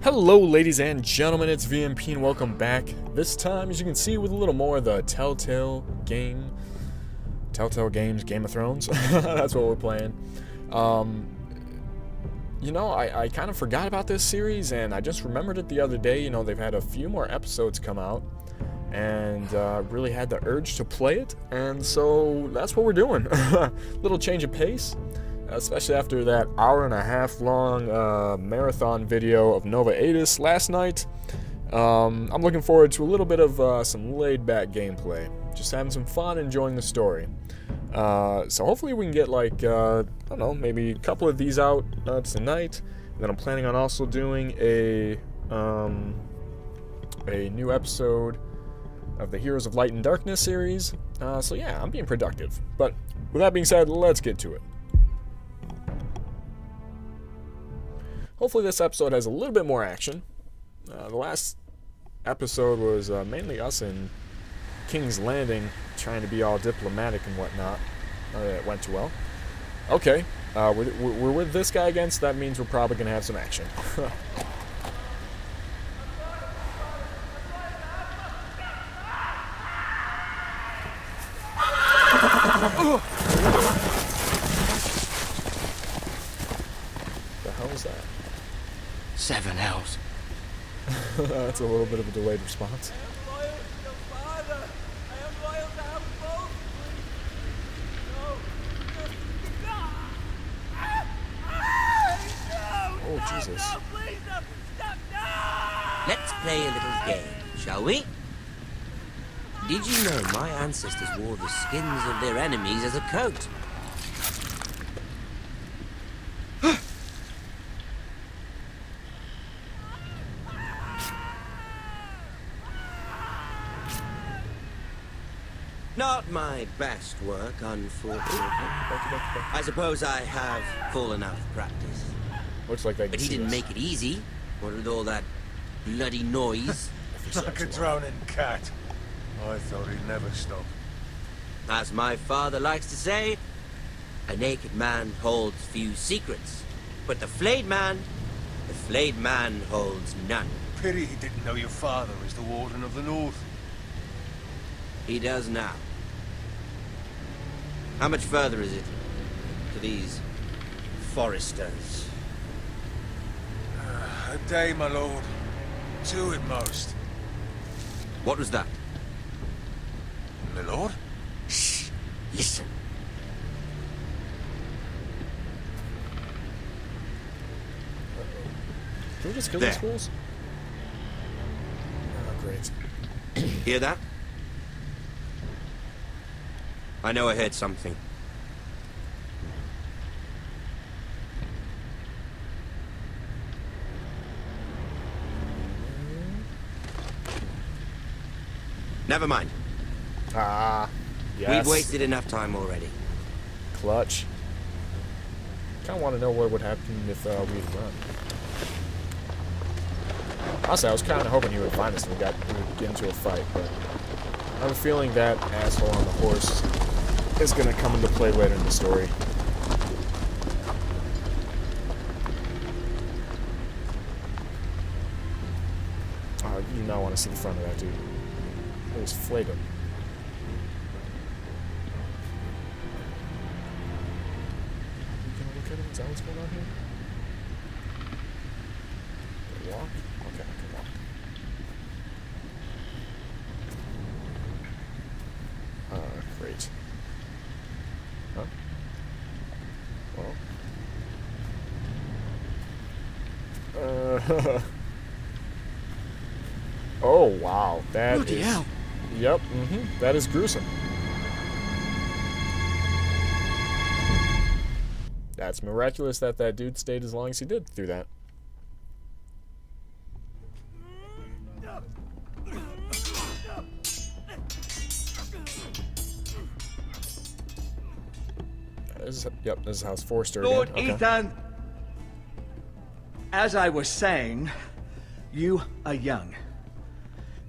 Hello ladies and gentlemen, it's VMP and welcome back. This time, as you can see, with a little more of the Telltale Games, Game of Thrones. That's what we're playing. I kind of forgot about this series and I just remembered it the other day. They've had a few more episodes come out and really had the urge to play it, and so that's what we're doing. Little change of pace. Especially after that hour-and-a-half long marathon video of Nova Atis last night. I'm looking forward to a little bit of some laid-back gameplay. Just having some fun, enjoying the story. So hopefully we can get maybe a couple of these out tonight. And then I'm planning on also doing a new episode of the Heroes of Light and Darkness series. So yeah, I'm being productive. But with that being said, let's get to it. Hopefully this episode has a little bit more action. The last episode was mainly us in King's Landing trying to be all diplomatic and whatnot. It went too well. Okay, we're with this guy again, so that means we're probably going to have some action. The hell is that? 7 L's. That's a little bit of a delayed response. I am loyal to your father. I am loyal to our both. No. Oh, Jesus. No, please, no. Stop. No. Let's play a little game, shall we? Did you know my ancestors wore the skins of their enemies as a coat? Not my best work, unfortunately. I suppose I have fallen out of practice. Looks like they can But he see didn't us. make it easy. What with all that bloody noise? Like a drowning cat. I thought he'd never stop. As my father likes to say, a naked man holds few secrets. But the flayed man holds none. Pity he didn't know your father is the Warden of the North. He does now. How much further is it to these foresters? A day, my lord. 2 at most. What was that? My lord? Shh! Listen. Can we just kill There. these fools? Oh, great. Hear that? I know I heard something. Never mind. Ah, yes. We've wasted enough time already. Clutch. Kind of want to know what would happen if we'd run. Honestly, I was kind of hoping he would find us and we would get into a fight, but I have a feeling that asshole on the horse is going to come into play later in the story. You do not want to see the front of that dude. It was flayed him. You gonna look at him? Is that what's going on here? Can I walk? Okay, I can walk. Great. Huh? Well. Oh, wow. That Bloody is... hell. Yep, that is gruesome. That's miraculous that that dude stayed as long as he did through that. This is House Forster Lord again. Okay. Ethan, as I was saying, you are young.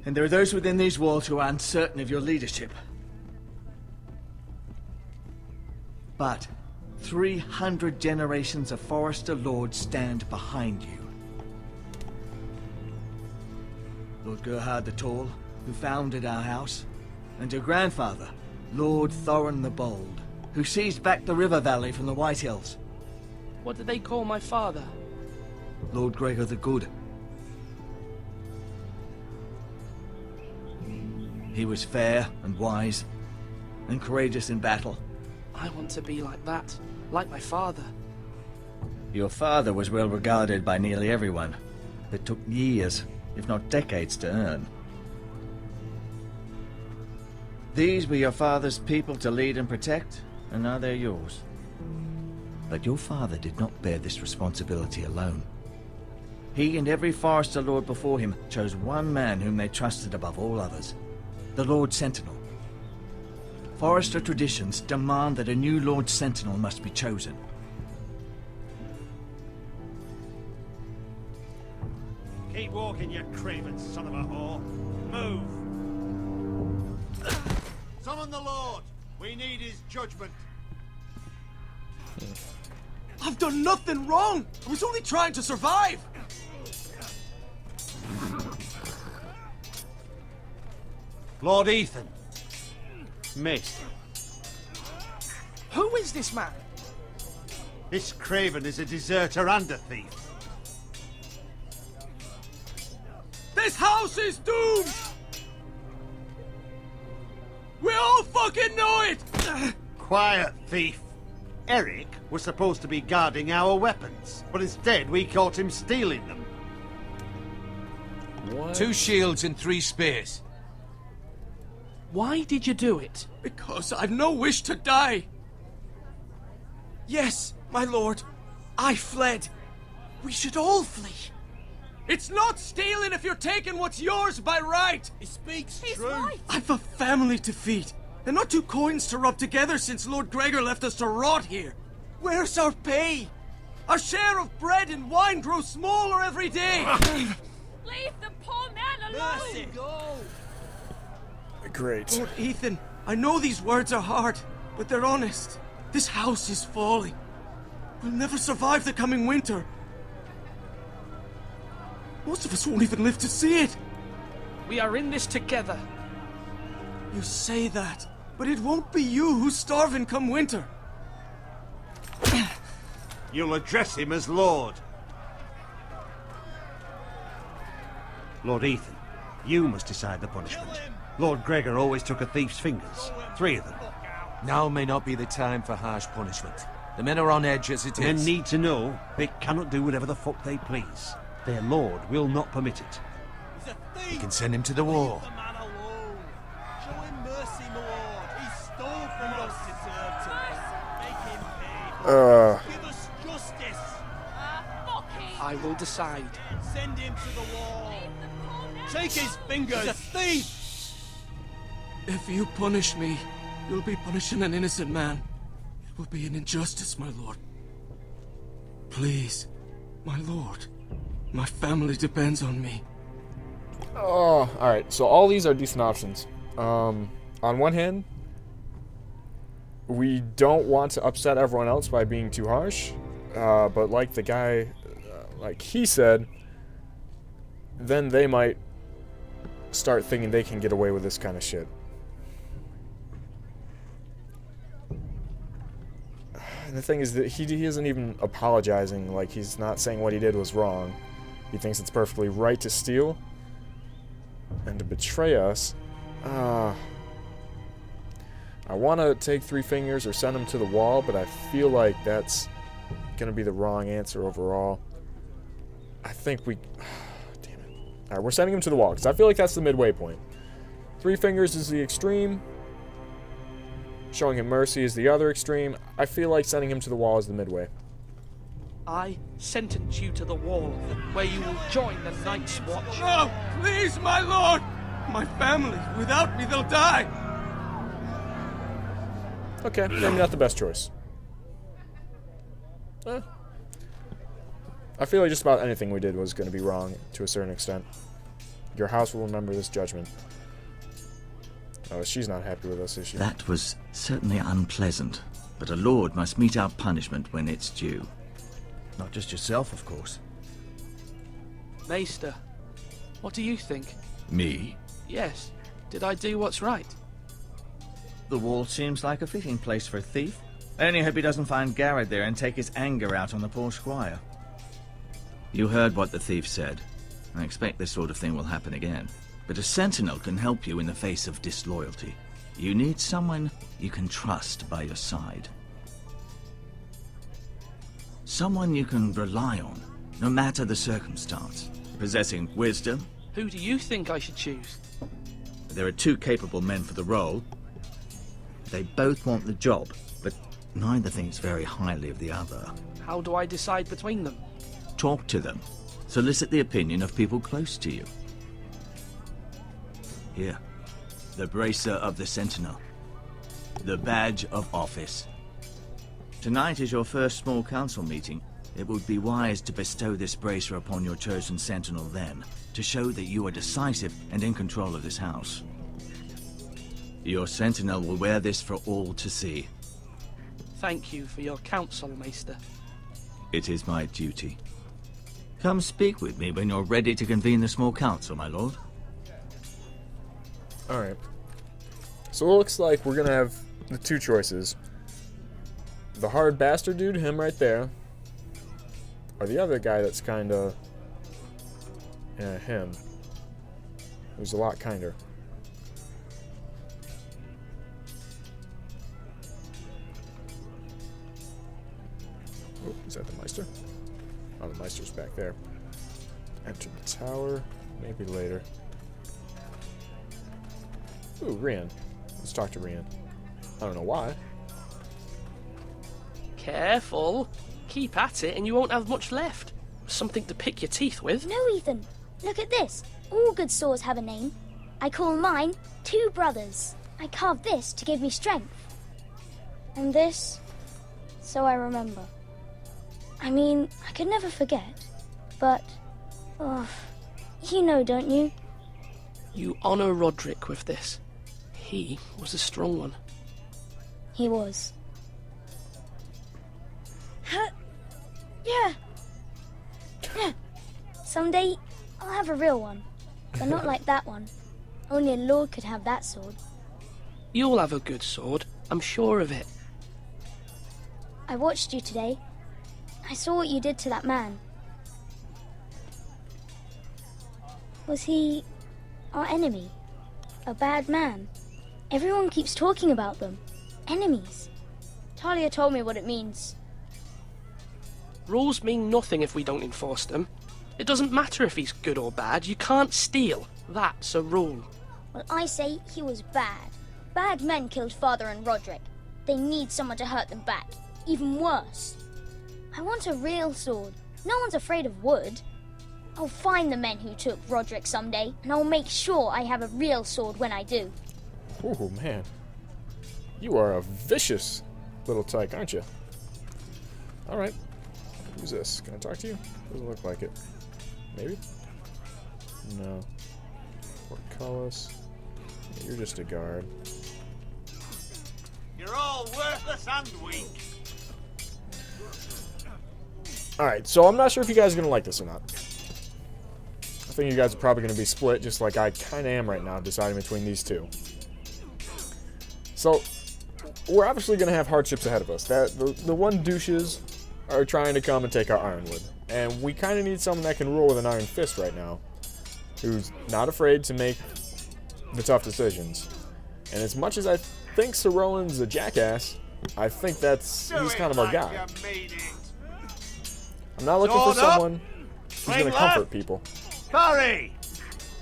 And there are those within these walls who are uncertain of your leadership. But 300 generations of Forester Lords stand behind you. Lord Gerhard the Tall, who founded our house, and your grandfather, Lord Thorin the Bold, who seized back the river valley from the White Hills. What did they call my father? Lord Gregor the Good. He was fair and wise, and courageous in battle. I want to be like that, like my father. Your father was well regarded by nearly everyone. It took years, if not decades, to earn. These were your father's people to lead and protect, and now they're yours. But your father did not bear this responsibility alone. He and every Forester Lord before him chose one man whom they trusted above all others, the Lord Sentinel. Forester traditions demand that a new Lord Sentinel must be chosen. Keep walking, you craven son of a whore. Move! Summon the Lord! We need his judgment. I've done nothing wrong! I was only trying to survive! Lord Ethan. Maester. Who is this man? This craven is a deserter and a thief. This house is doomed! We all fucking know it! Quiet, thief. Eric was supposed to be guarding our weapons, but instead we caught him stealing them. What? 2 shields and 3 spears. Why did you do it? Because I've no wish to die. Yes, my lord. I fled. We should all flee. It's not stealing if you're taking what's yours by right. He speaks He's truth. right. I've a family to feed, and not 2 coins to rub together since Lord Gregor left us to rot here. Where's our pay? Our share of bread and wine grows smaller every day. Leave the poor man alone! Mercy. Great. Lord Ethan, I know these words are hard, but they're honest. This house is falling. We'll never survive the coming winter. Most of us won't even live to see it. We are in this together. You say that, but it won't be you who's starving come winter. You'll address him as Lord. Lord Ethan, you must decide the punishment. Lord Gregor always took a thief's fingers. 3 of them. Now may not be the time for harsh punishment. The men are on edge as it Men is. need to know they cannot do whatever the fuck they please. Their lord will not permit it. You can send him to the war. The man alone. Show him mercy, my lord. He stole from us. Make him pay. Give us justice. Fuck him! I will decide. Send him to the wall. Leave the poor man Take his fingers. He's a thief. If you punish me, you'll be punishing an innocent man. It will be an injustice, my lord. Please, my lord. My family depends on me. Oh, alright. So all these are decent options. On one hand, we don't want to upset everyone else by being too harsh. But like the guy, like he said, then they might start thinking they can get away with this kind of shit. And the thing is that he isn't even apologizing. Like, he's not saying what he did was wrong. He thinks it's perfectly right to steal and to betray us. I want to take 3 fingers or send him to the wall, but I feel like that's going to be the wrong answer overall. I think we... damn it. Alright, we're sending him to the wall, because I feel like that's the midway point. 3 fingers is the extreme. Showing him mercy is the other extreme. I feel like sending him to the wall is the midway. I sentence you to the wall, where you will join the Night's Watch. No, please, my lord! My family, without me, they'll die! Okay, maybe not the best choice. I feel like just about anything we did was going to be wrong to a certain extent. Your house will remember this judgment. Oh, she's not happy with us, is she? That was certainly unpleasant, but a lord must mete out punishment when it's due. Not just yourself, of course. Maester, what do you think? Me? Yes. Did I do what's right? The wall seems like a fitting place for a thief. I only hope he doesn't find Garrett there and take his anger out on the poor squire. You heard what the thief said. I expect this sort of thing will happen again. But a sentinel can help you in the face of disloyalty. You need someone you can trust by your side. Someone you can rely on, no matter the circumstance. Possessing wisdom. Who do you think I should choose? There are two capable men for the role. They both want the job, but neither thinks very highly of the other. How do I decide between them? Talk to them. Solicit the opinion of people close to you. Here. The bracer of the Sentinel. The badge of office. Tonight is your first small council meeting. It would be wise to bestow this bracer upon your chosen Sentinel then, to show that you are decisive and in control of this house. Your Sentinel will wear this for all to see. Thank you for your counsel, Maester. It is my duty. Come speak with me when you're ready to convene the small council, my lord. Alright. So it looks like we're gonna have the two choices. The hard bastard dude, him right there. Or the other guy that's kinda... yeah, him. Who's a lot kinder. Oh, is that the Meister? Oh, the Meister's back there. Enter the tower. Maybe later. Ooh, Rian. Let's talk to Rian. I don't know why. Careful. Keep at it and you won't have much left. Something to pick your teeth with. No, Ethan. Look at this. All good swords have a name. I call mine Two Brothers. I carved this to give me strength. And this, so I remember. I mean, I could never forget. But, oh, you know, don't you? You honor Roderick with this. He was a strong one. He was. Huh? Yeah. Yeah. Someday, I'll have a real one. But not like that one. Only a lord could have that sword. You'll have a good sword. I'm sure of it. I watched you today. I saw what you did to that man. Was he our enemy? A bad man? Everyone keeps talking about them. Enemies. Talia told me what it means. Rules mean nothing if we don't enforce them. It doesn't matter if he's good or bad. You can't steal. That's a rule. Well, I say he was bad. Bad men killed Father and Roderick. They need someone to hurt them back. Even worse. I want a real sword. No one's afraid of wood. I'll find the men who took Roderick someday, and I'll make sure I have a real sword when I do. Ooh, man. You are a vicious little tyke, aren't you? Alright. Who's this? Can I talk to you? Doesn't look like it. Maybe? No. Portcullis. Yeah, you're just a guard. You're all worthless and weak. Alright, so I'm not sure if you guys are going to like this or not. I think you guys are probably going to be split, just like I kind of am right now, deciding between these two. So, we're obviously going to have hardships ahead of us. The one douches are trying to come and take our ironwood. And we kind of need someone that can rule with an iron fist right now, who's not afraid to make the tough decisions. And as much as I think Sir Roland's a jackass, I think he's kind of our guy. I'm not looking for someone who's going to comfort people. Parry!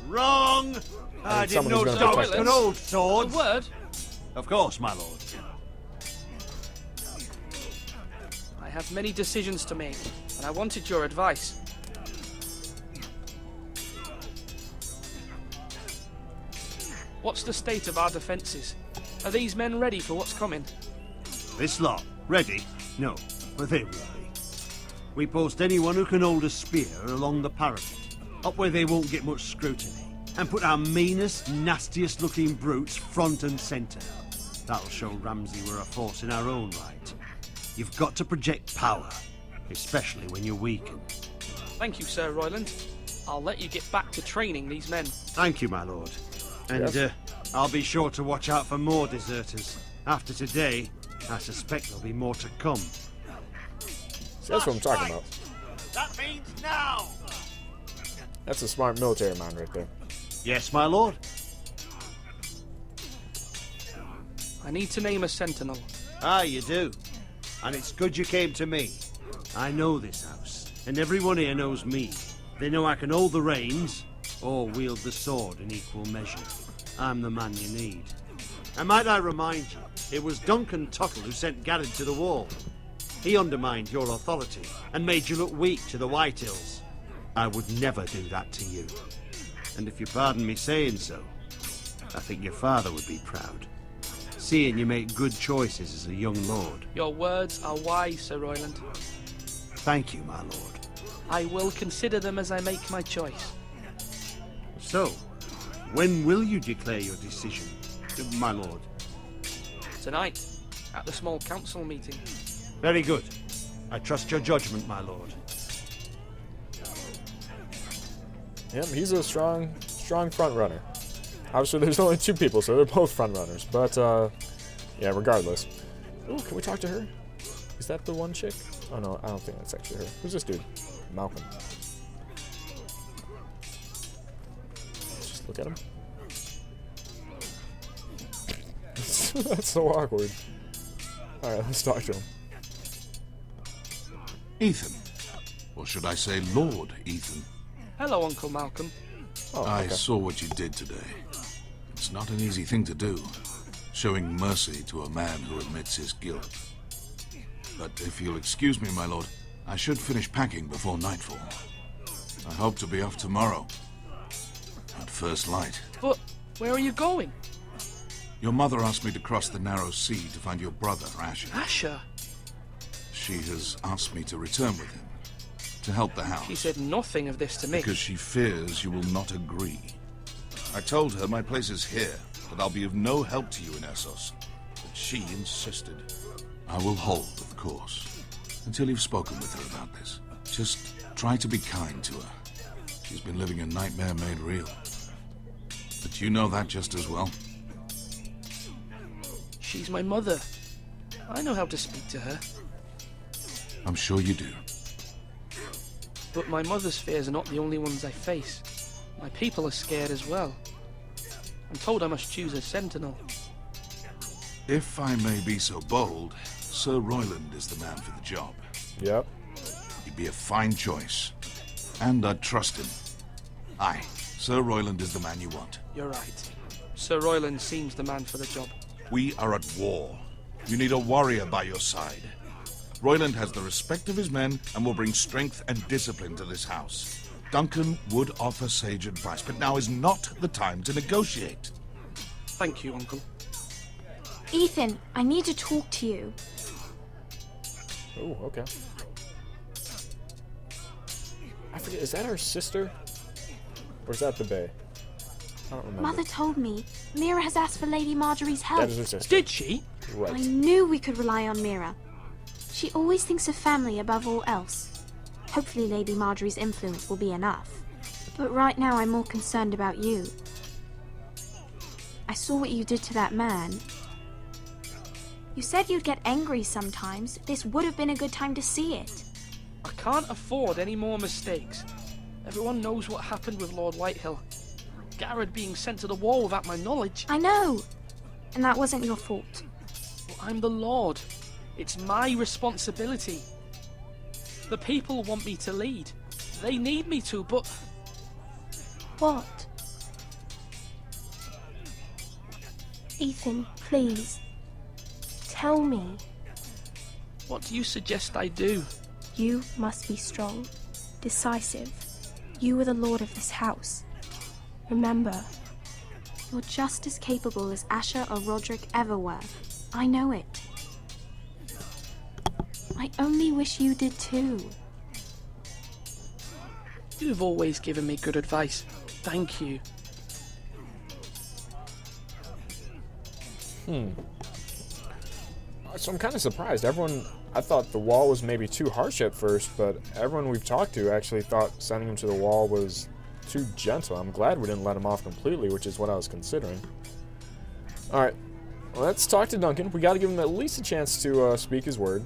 Wrong! I didn't know dogs could hold swords. A word? Of course, my lord. I have many decisions to make, and I wanted your advice. What's the state of our defences? Are these men ready for what's coming? This lot, ready? No, but they will be. We post anyone who can hold a spear along the parapet, up where they won't get much scrutiny, and put our meanest, nastiest looking brutes front and centre. That'll show Ramsay we're a force in our own right. You've got to project power, especially when you're weakened. Thank you, Sir Royland. I'll let you get back to training these men. Thank you, my lord. And Yes. I'll be sure to watch out for more deserters. After today, I suspect there'll be more to come. See, that's what I'm talking about. That means now! That's a smart military mind right there. Yes, my lord. I need to name a sentinel. Ah, you do. And it's good you came to me. I know this house, and everyone here knows me. They know I can hold the reins, or wield the sword in equal measure. I'm the man you need. And might I remind you, it was Duncan Tuttle who sent Garrett to the wall. He undermined your authority, and made you look weak to the Whitehills. I would never do that to you. And if you pardon me saying so, I think your father would be proud. Seeing you make good choices as a young lord. Your words are wise, Sir Royland. Thank you, my lord. I will consider them as I make my choice. So, when will you declare your decision, my lord? Tonight, at the small council meeting. Very good. I trust your judgment, my lord. Yep, he's a strong front runner. Obviously, there's only 2 people, so they're both front runners. But, yeah, regardless. Ooh, can we talk to her? Is that the one chick? Oh, no, I don't think that's actually her. Who's this dude? Malcolm. Just look at him. That's so awkward. Alright, let's talk to him. Ethan. Or should I say Lord Ethan? Hello, Uncle Malcolm. Oh, I okay. saw what you did today. It's not an easy thing to do, showing mercy to a man who admits his guilt. But if you'll excuse me, my lord, I should finish packing before nightfall. I hope to be off tomorrow, at first light. But where are you going? Your mother asked me to cross the narrow sea to find your brother, Asher. Asher? She has asked me to return with him, to help the house. She said nothing of this to me. Because she fears you will not agree. I told her my place is here, that I'll be of no help to you in Essos. But she insisted. I will hold, of course, until you've spoken with her about this. Just try to be kind to her. She's been living a nightmare made real. But you know that just as well. She's my mother. I know how to speak to her. I'm sure you do. But my mother's fears are not the only ones I face. My people are scared as well. I'm told I must choose a sentinel. If I may be so bold, Sir Royland is the man for the job. Yep. He'd be a fine choice. And I'd trust him. Aye, Sir Royland is the man you want. You're right. Sir Royland seems the man for the job. We are at war. You need a warrior by your side. Royland has the respect of his men and will bring strength and discipline to this house. Duncan would offer sage advice, but now is not the time to negotiate. Thank you, Uncle. Ethan, I need to talk to you. Oh, okay. I forget, is that her sister? Or is that the Bay? I don't remember. Mother told me Mira has asked for Lady Marjorie's help. That is her sister. Did she? I Right. knew we could rely on Mira. She always thinks of family above all else. Hopefully Lady Marjorie's influence will be enough. But right now I'm more concerned about you. I saw what you did to that man. You said you'd get angry sometimes. This would have been a good time to see it. I can't afford any more mistakes. Everyone knows what happened with Lord Whitehill. Garrett being sent to the wall without my knowledge. I know. And that wasn't your fault. Well, I'm the Lord. It's my responsibility. The people want me to lead. They need me to, but... What? Ethan, please. Tell me. What do you suggest I do? You must be strong, decisive. You are the lord of this house. Remember, you're just as capable as Asher or Roderick ever were. I know it. I only wish you did too. You've always given me good advice. Thank you. So I'm kind of surprised. I thought the wall was maybe too harsh at first, but everyone we've talked to actually thought sending him to the wall was too gentle. I'm glad we didn't let him off completely, which is what I was considering. Alright, let's talk to Duncan. We gotta give him at least a chance to speak his word.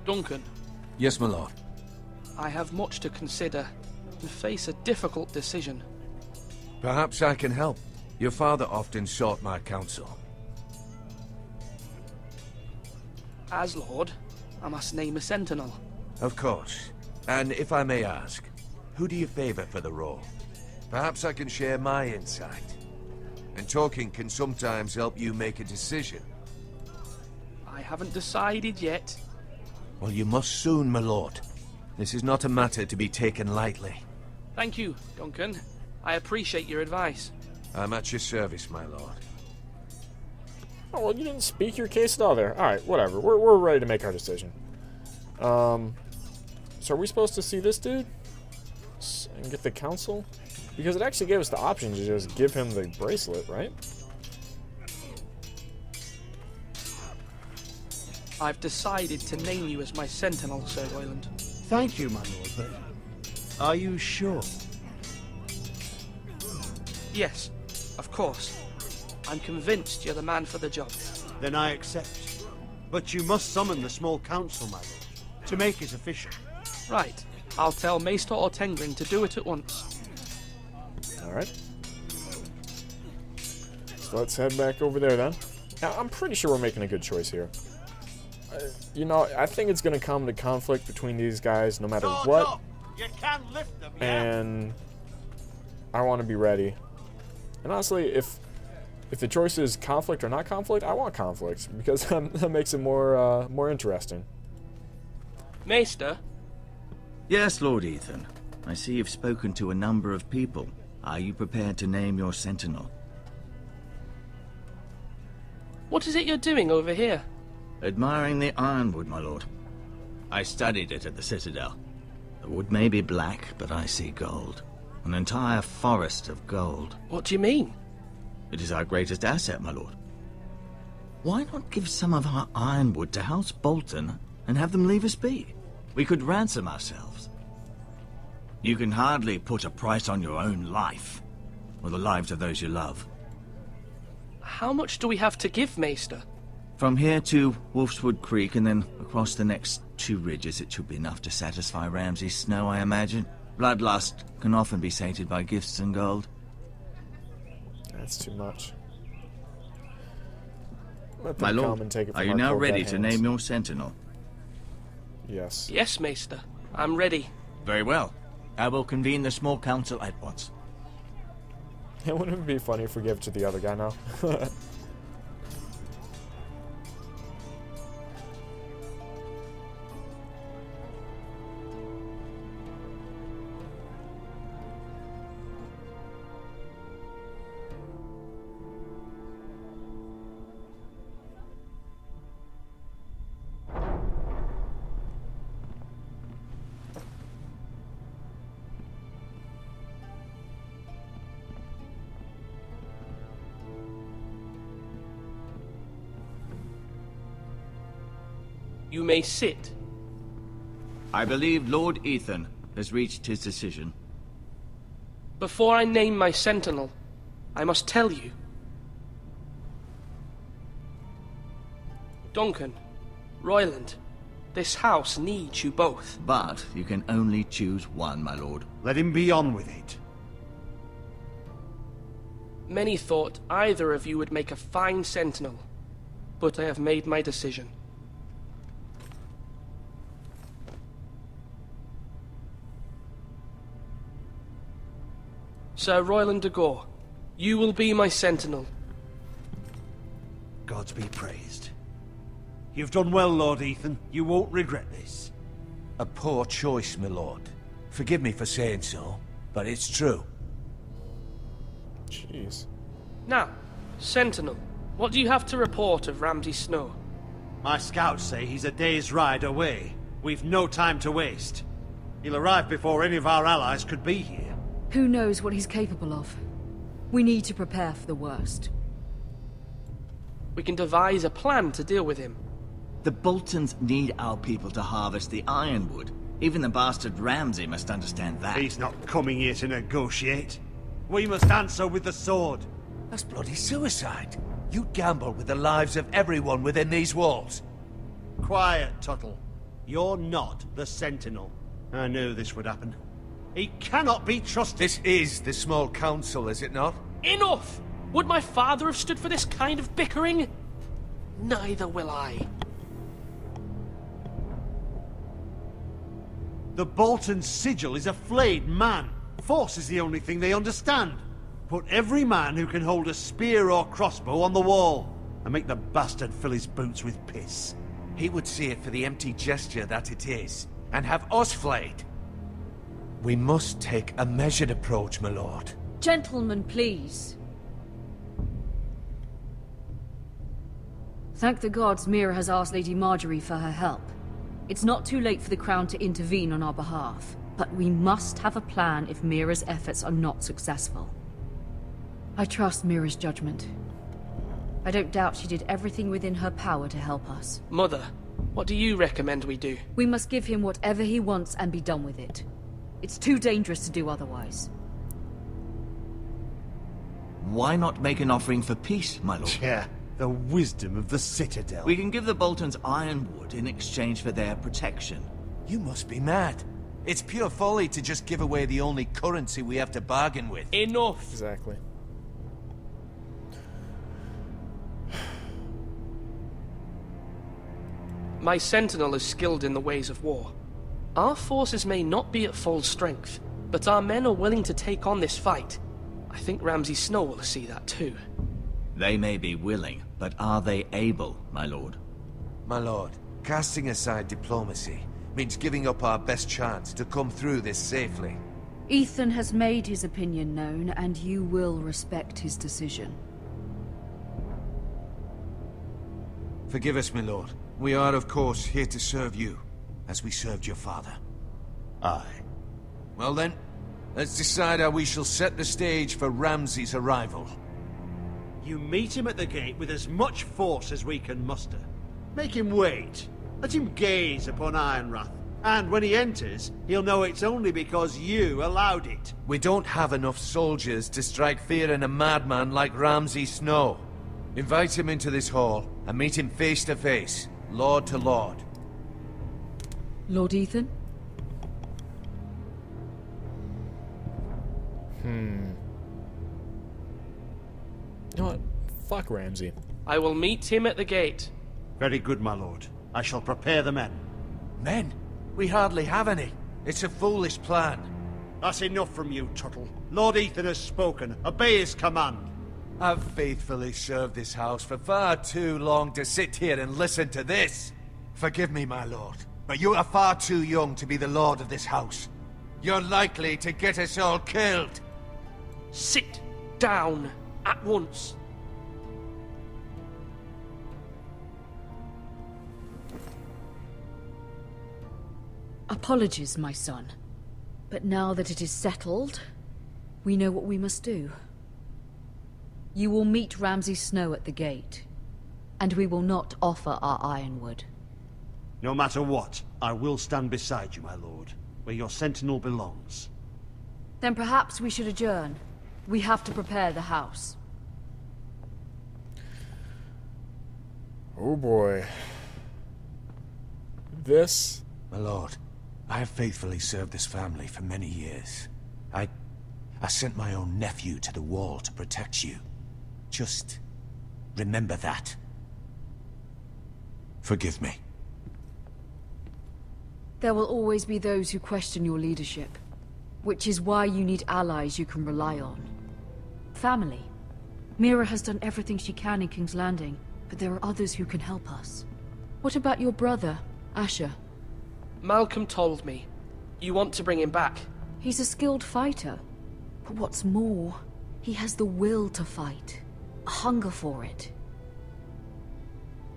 Duncan, Yes, my lord. I have much to consider and face a difficult decision. Perhaps I can help. Your father often sought my counsel. As Lord, I must name a sentinel. Of course. And if I may ask, who do you favor for the role? Perhaps I can share my insight. And talking can sometimes help you make a decision. I haven't decided yet. Well, you must soon, my lord. This is not a matter to be taken lightly. Thank you, Duncan. I appreciate your advice. I'm at your service, my lord. Oh, well, you didn't speak your case at all there. Alright, whatever. We're ready to make our decision. So are we supposed to see this dude? And get the council? Because it actually gave us the option to just give him the bracelet, right? I've decided to name you as my sentinel, Sir Royland. Thank you, my lord, but are you sure? Yes, of course. I'm convinced you're the man for the job. Then I accept. But you must summon the small council, my lord, to make it official. Right. I'll tell Maester Ortengrin to do it at once. Alright. So let's head back over there then. Now, I'm pretty sure we're making a good choice here. You know, I think it's going to come to conflict between these guys no matter what. No. You can lift them, yeah? And I want to be ready. And honestly, if the choice is conflict or not conflict, I want conflict because that makes it more interesting. Maester? Yes, Lord Ethan. I see you've spoken to a number of people. Are you prepared to name your sentinel? What is it you're doing over here? Admiring the ironwood, my lord. I studied it at the Citadel. The wood may be black, but I see gold. An entire forest of gold. What do you mean? It is our greatest asset, my lord. Why not give some of our ironwood to House Bolton and have them leave us be? We could ransom ourselves. You can hardly put a price on your own life, or the lives of those you love. How much do we have to give, Maester? From here to Wolfswood Creek and then across the next 2 ridges, it should be enough to satisfy Ramsay Snow, I imagine. Bloodlust can often be sated by gifts and gold. That's too much. Let My them come lord, and take it from are you our now cold ready dead to hands. name your sentinel? Yes. Yes, Maester. I'm ready. Very well. I will convene the small council at once. Wouldn't it be funny if we give it to the other guy now? You may sit. I believe Lord Ethan has reached his decision. Before I name my sentinel, I must tell you. Duncan, Royland, this house needs you both. But you can only choose one, my lord. Let him be on with it. Many thought either of you would make a fine sentinel, but I have made my decision. Sir Royland de Gore, you will be my sentinel. Gods be praised. You've done well, Lord Ethan. You won't regret this. A poor choice, my lord. Forgive me for saying so, but it's true. Jeez. Now, sentinel, what do you have to report of Ramsay Snow? My scouts say he's a day's ride away. We've no time to waste. He'll arrive before any of our allies could be here. Who knows what he's capable of? We need to prepare for the worst. We can devise a plan to deal with him. The Boltons need our people to harvest the ironwood. Even the bastard Ramsay must understand that. He's not coming here to negotiate. We must answer with the sword. That's bloody suicide. You gamble with the lives of everyone within these walls. Quiet, Tuttle. You're not the Sentinel. I knew this would happen. He cannot be trusted. This is the small council, is it not? Enough! Would my father have stood for this kind of bickering? Neither will I. The Bolton sigil is a flayed man. Force is the only thing they understand. Put every man who can hold a spear or crossbow on the wall, and make the bastard fill his boots with piss. He would see it for the empty gesture that it is, and have us flayed. We must take a measured approach, my lord. Gentlemen, please. Thank the gods Mira has asked Lady Marjorie for her help. It's not too late for the Crown to intervene on our behalf, but we must have a plan if Mira's efforts are not successful. I trust Mira's judgment. I don't doubt she did everything within her power to help us. Mother, what do you recommend we do? We must give him whatever he wants and be done with it. It's too dangerous to do otherwise. Why not make an offering for peace, my lord? Yeah, the wisdom of the Citadel. We can give the Boltons ironwood in exchange for their protection. You must be mad. It's pure folly to just give away the only currency we have to bargain with. Enough! Exactly. My Sentinel is skilled in the ways of war. Our forces may not be at full strength, but our men are willing to take on this fight. I think Ramsay Snow will see that too. They may be willing, but are they able, my lord? My lord, casting aside diplomacy means giving up our best chance to come through this safely. Ethan has made his opinion known, and you will respect his decision. Forgive us, my lord. We are, of course, here to serve you, as we served your father. Aye. Well then, let's decide how we shall set the stage for Ramsay's arrival. You meet him at the gate with as much force as we can muster. Make him wait. Let him gaze upon Ironrath. And when he enters, he'll know it's only because you allowed it. We don't have enough soldiers to strike fear in a madman like Ramsay Snow. Invite him into this hall, and meet him face to face, lord to lord. Lord Ethan? You know what? Fuck Ramsay. I will meet him at the gate. Very good, my lord. I shall prepare the men. Men? We hardly have any. It's a foolish plan. That's enough from you, Tuttle. Lord Ethan has spoken. Obey his command. I've faithfully served this house for far too long to sit here and listen to this. Forgive me, my lord, but you are far too young to be the lord of this house. You're likely to get us all killed. Sit down at once. Apologies, my son. But now that it is settled, we know what we must do. You will meet Ramsay Snow at the gate, and we will not offer our ironwood. No matter what, I will stand beside you, my lord, where your sentinel belongs. Then perhaps we should adjourn. We have to prepare the house. Oh boy. This... My lord, I have faithfully served this family for many years. I sent my own nephew to the wall to protect you. Just remember that. Forgive me. There will always be those who question your leadership, which is why you need allies you can rely on. Family. Mira has done everything she can in King's Landing, but there are others who can help us. What about your brother, Asher? Malcolm told me. You want to bring him back? He's a skilled fighter. But what's more, he has the will to fight. A hunger for it.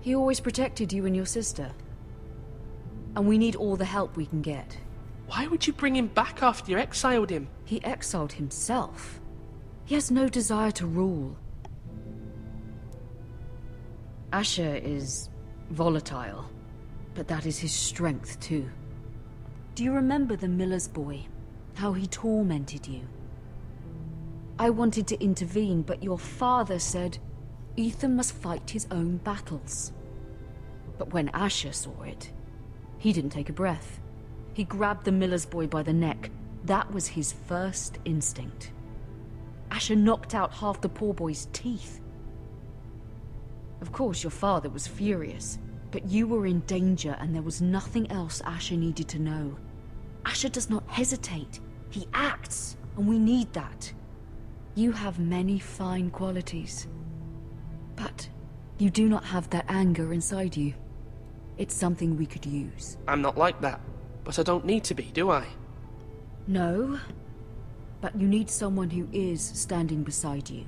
He always protected you and your sister. And we need all the help we can get. Why would you bring him back after you exiled him? He exiled himself. He has no desire to rule. Asher is volatile, but that is his strength too. Do you remember the miller's boy? How he tormented you? I wanted to intervene, but your father said Ethan must fight his own battles. But when Asher saw it, he didn't take a breath. He grabbed the miller's boy by the neck. That was his first instinct. Asher knocked out half the poor boy's teeth. Of course, your father was furious, but you were in danger and there was nothing else Asher needed to know. Asher does not hesitate. He acts, and we need that. You have many fine qualities, but you do not have that anger inside you. It's something we could use. I'm not like that, but I don't need to be, do I? No, but you need someone who is standing beside you.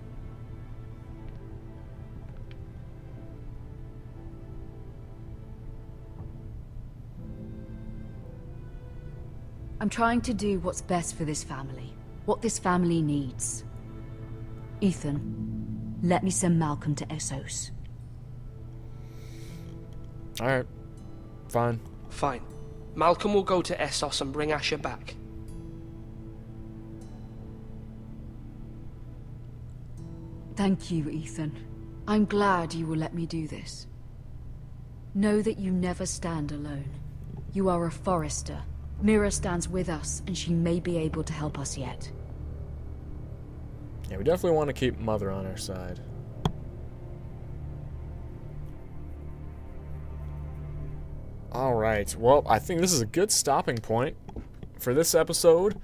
I'm trying to do what's best for this family, what this family needs. Ethan, let me send Malcolm to Essos. Alright. Fine. Fine. Malcolm will go to Essos and bring Asher back. Thank you, Ethan. I'm glad you will let me do this. Know that you never stand alone. You are a Forrester. Mira stands with us, and she may be able to help us yet. Yeah, we definitely want to keep Mother on our side. Alright, well, I think this is a good stopping point for this episode.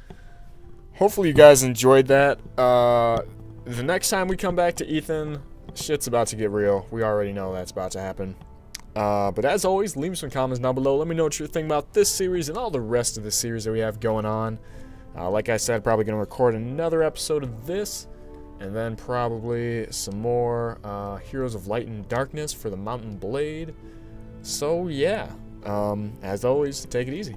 Hopefully you guys enjoyed that. The next time we come back to Ethan, shit's about to get real. We already know that's about to happen. But as always, leave me some comments down below. Let me know what you're thinking about this series and all the rest of the series that we have going on. Like I said, probably going to record another episode of this, and then probably some more Heroes of Light and Darkness for the Mountain Blade. So yeah, as always, take it easy.